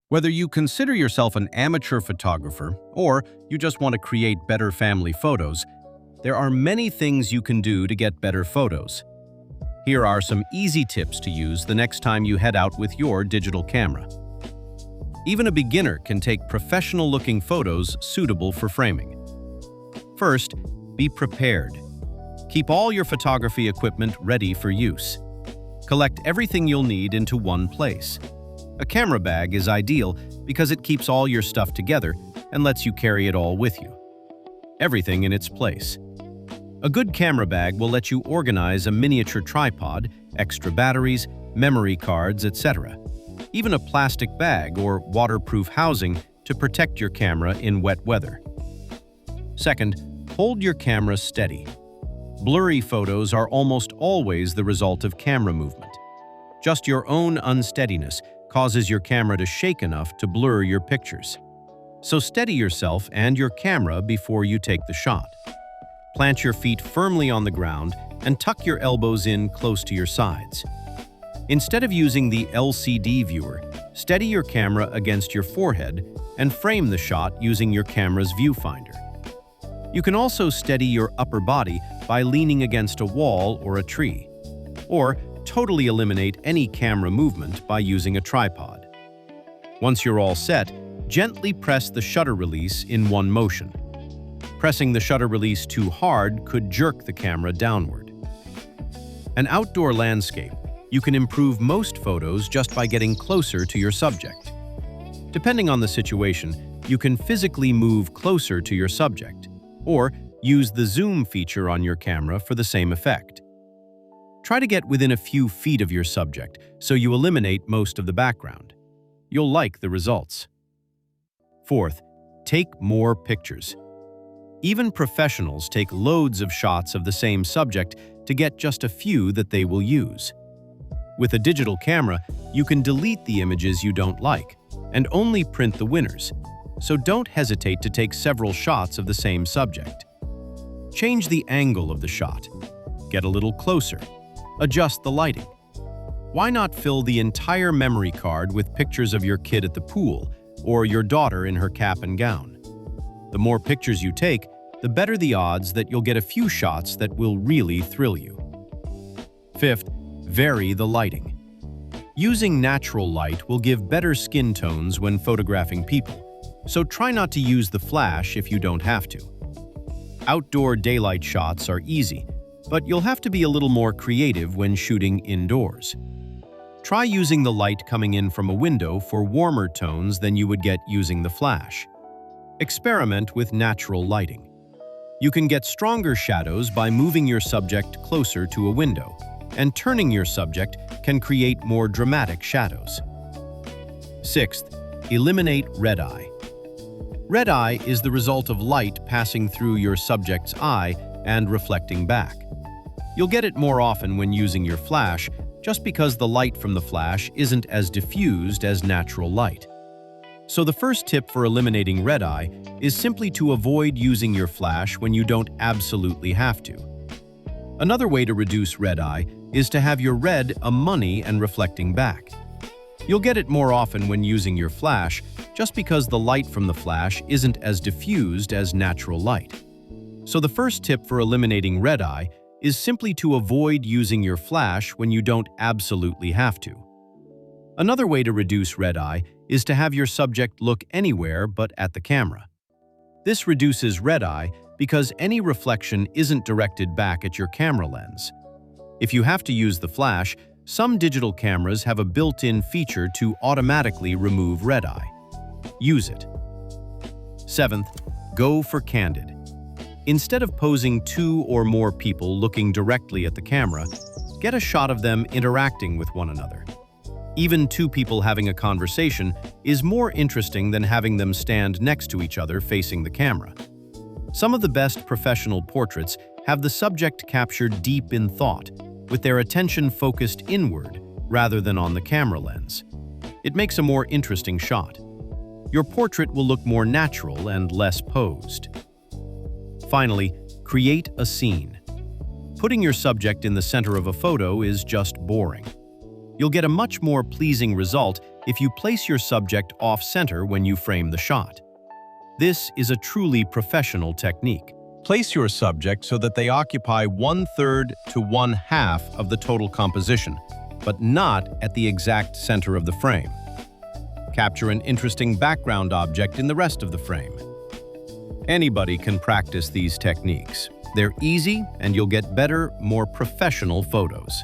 Whether you consider yourself an amateur photographer or you just want to create better family photos, there are many things you can do to get better photos. Here are some easy tips to use the next time you head out with your digital camera. Even a beginner can take professional-looking photos suitable for framing. First, be prepared. Keep all your photography equipment ready for use. Collect everything you'll need into one place. A camera bag is ideal because it keeps all your stuff together and lets you carry it all with you. Everything in its place. A good camera bag will let you organize a miniature tripod, extra batteries, memory cards, etc. Even a plastic bag or waterproof housing to protect your camera in wet weather. Second, hold your camera steady. Blurry photos are almost always the result of camera movement. Just your own unsteadiness causes your camera to shake enough to blur your pictures. So steady yourself and your camera before you take the shot. Plant your feet firmly on the ground and tuck your elbows in close to your sides. Instead of using the LCD viewer, steady your camera against your forehead and frame the shot using your camera's viewfinder. You can also steady your upper body by leaning against a wall or a tree, or totally eliminate any camera movement by using a tripod. Once you're all set, gently press the shutter release in one motion. Pressing the shutter release too hard could jerk the camera downward. An outdoor landscape, you can improve most photos just by getting closer to your subject. Depending on the situation, you can physically move closer to your subject, or use the zoom feature on your camera for the same effect. Try to get within a few feet of your subject so you eliminate most of the background. You'll like the results. Fourth, take more pictures. Even professionals take loads of shots of the same subject to get just a few that they will use. With a digital camera, you can delete the images you don't like and only print the winners, so don't hesitate to take several shots of the same subject. Change the angle of the shot. Get a little closer. Adjust the lighting. Why not fill the entire memory card with pictures of your kid at the pool or your daughter in her cap and gown? The more pictures you take, the better the odds that you'll get a few shots that will really thrill you. Fifth, vary the lighting. Using natural light will give better skin tones when photographing people, so try not to use the flash if you don't have to. Outdoor daylight shots are easy, but you'll have to be a little more creative when shooting indoors. Try using the light coming in from a window for warmer tones than you would get using the flash. Experiment with natural lighting. You can get stronger shadows by moving your subject closer to a window, and turning your subject can create more dramatic shadows. Sixth, eliminate red eye. Red eye is the result of light passing through your subject's eye and reflecting back. You'll get it more often when using your flash, just because the light from the flash isn't as diffused as natural light. So the first tip for eliminating red eye is simply to avoid using your flash when you don't absolutely have to. Another way to reduce red eye is to have your red a money and reflecting back. You'll get it more often when using your flash, just because the light from the flash isn't as diffused as natural light. So the first tip for eliminating red eye is simply to avoid using your flash when you don't absolutely have to. Another way to reduce red eye is to have your subject look anywhere but at the camera. This reduces red eye because any reflection isn't directed back at your camera lens. If you have to use the flash, some digital cameras have a built-in feature to automatically remove red eye. Use it. Seventh, go for candid. Instead of posing two or more people looking directly at the camera, get a shot of them interacting with one another. Even two people having a conversation is more interesting than having them stand next to each other facing the camera. Some of the best professional portraits have the subject captured deep in thought, with their attention focused inward rather than on the camera lens. It makes a more interesting shot. Your portrait will look more natural and less posed. Finally, create a scene. Putting your subject in the center of a photo is just boring. You'll get a much more pleasing result if you place your subject off-center when you frame the shot. This is a truly professional technique. Place your subject so that they occupy 1/3 to 1/2 of the total composition, but not at the exact center of the frame. Capture an interesting background object in the rest of the frame. Anybody can practice these techniques. They're easy, and you'll get better, more professional photos.